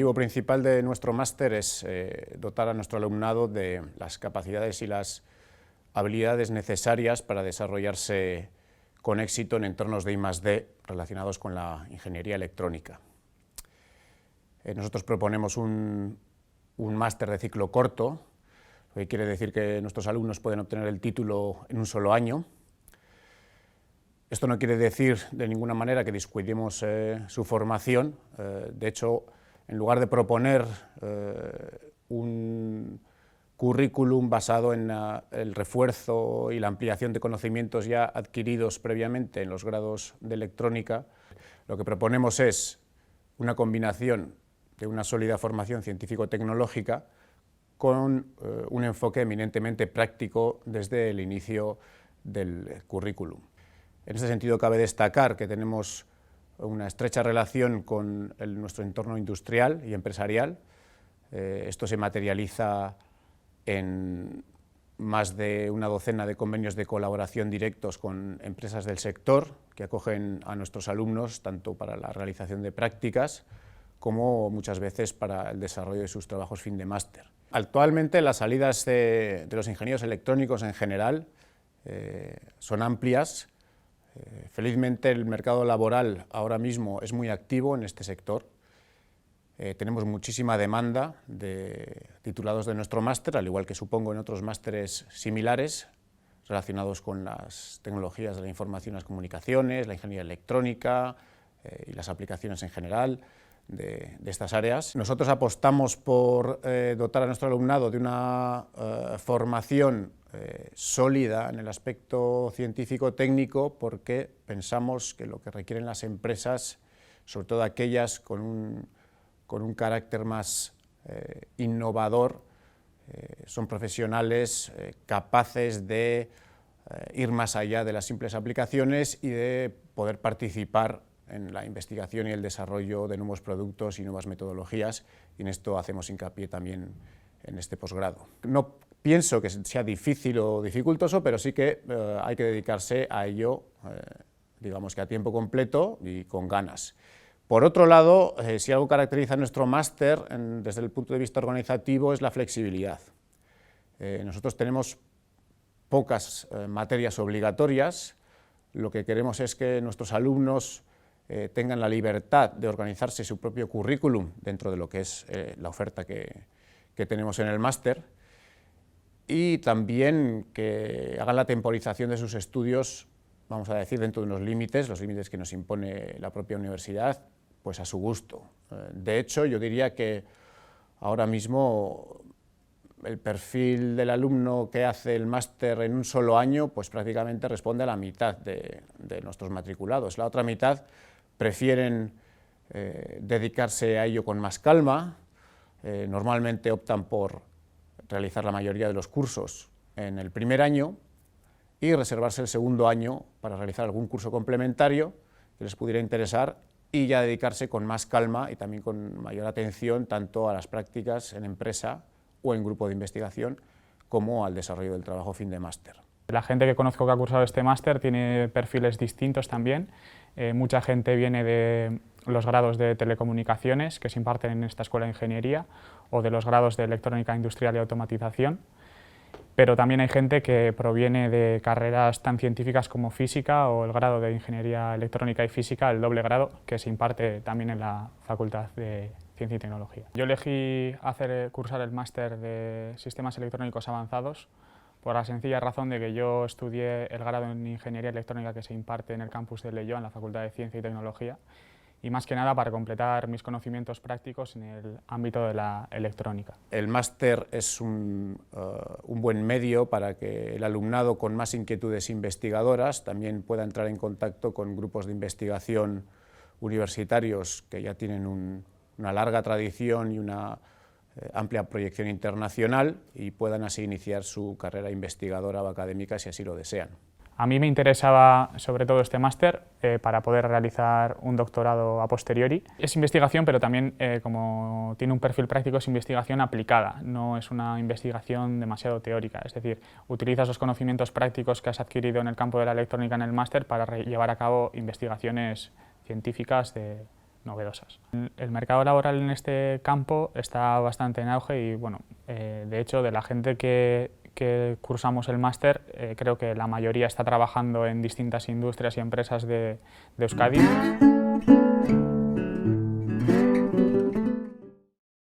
objetivo principal de nuestro máster es dotar a nuestro alumnado de las capacidades y las habilidades necesarias para desarrollarse con éxito en entornos de I+D relacionados con la ingeniería electrónica. Nosotros proponemos un máster de ciclo corto, lo que quiere decir que nuestros alumnos pueden obtener el título en un solo año. Esto no quiere decir de ninguna manera que descuidemos su formación. De hecho, en lugar de proponer un currículum basado en el refuerzo y la ampliación de conocimientos ya adquiridos previamente en los grados de electrónica, lo que proponemos es una combinación de una sólida formación científico-tecnológica con un enfoque eminentemente práctico desde el inicio del currículum. En este sentido, cabe destacar que tenemos una estrecha relación con nuestro entorno industrial y empresarial. Esto se materializa en más de una docena de convenios de colaboración directos con empresas del sector que acogen a nuestros alumnos tanto para la realización de prácticas como muchas veces para el desarrollo de sus trabajos fin de máster. Actualmente las salidas de los ingenieros electrónicos en general son amplias. Felizmente el mercado laboral ahora mismo es muy activo en este sector. Tenemos muchísima demanda de titulados de nuestro máster, al igual que supongo en otros másteres similares relacionados con las tecnologías de la información y las comunicaciones, la ingeniería electrónica y las aplicaciones en general de estas áreas. Nosotros apostamos por dotar a nuestro alumnado de una formación sólida en el aspecto científico-técnico porque pensamos que lo que requieren las empresas, sobre todo aquellas con un carácter más innovador, son profesionales capaces de ir más allá de las simples aplicaciones y de poder participar en la investigación y el desarrollo de nuevos productos y nuevas metodologías, y en esto hacemos hincapié también en este posgrado. No pienso que sea difícil o dificultoso, pero sí que hay que dedicarse a ello, digamos que a tiempo completo y con ganas. Por otro lado, si algo caracteriza nuestro máster desde el punto de vista organizativo es la flexibilidad. Nosotros tenemos pocas materias obligatorias. Lo que queremos es que nuestros alumnos tengan la libertad de organizarse su propio currículum dentro de lo que es la oferta que tenemos en el máster, y también que hagan la temporización de sus estudios, vamos a decir, dentro de unos límites, los límites que nos impone la propia universidad, pues a su gusto. De hecho, yo diría que ahora mismo el perfil del alumno que hace el máster en un solo año, pues prácticamente responde a la mitad de nuestros matriculados. La otra mitad prefieren dedicarse a ello con más calma, normalmente optan por realizar la mayoría de los cursos en el primer año y reservarse el segundo año para realizar algún curso complementario que les pudiera interesar y ya dedicarse con más calma y también con mayor atención tanto a las prácticas en empresa o en grupo de investigación como al desarrollo del trabajo fin de máster. La gente que conozco que ha cursado este máster tiene perfiles distintos también. Mucha gente viene de los grados de telecomunicaciones que se imparten en esta escuela de ingeniería o de los grados de electrónica industrial y automatización, pero también hay gente que proviene de carreras tan científicas como física o el grado de ingeniería electrónica y física, el doble grado, que se imparte también en la Facultad de Ciencia y Tecnología. Yo elegí cursar el máster de Sistemas Electrónicos Avanzados por la sencilla razón de que yo estudié el grado en Ingeniería Electrónica que se imparte en el campus de Leioa, en la Facultad de Ciencia y Tecnología, y más que nada para completar mis conocimientos prácticos en el ámbito de la electrónica. El máster es un buen medio para que el alumnado con más inquietudes investigadoras también pueda entrar en contacto con grupos de investigación universitarios que ya tienen una larga tradición y una amplia proyección internacional y puedan así iniciar su carrera investigadora o académica si así lo desean. A mí me interesaba sobre todo este máster para poder realizar un doctorado a posteriori. Es investigación, pero también como tiene un perfil práctico es investigación aplicada, no es una investigación demasiado teórica, es decir, utilizas los conocimientos prácticos que has adquirido en el campo de la electrónica en el máster para llevar a cabo investigaciones científicas de novedosas. El mercado laboral en este campo está bastante en auge y, bueno, de hecho, de la gente que cursamos el máster, creo que la mayoría está trabajando en distintas industrias y empresas de Euskadi.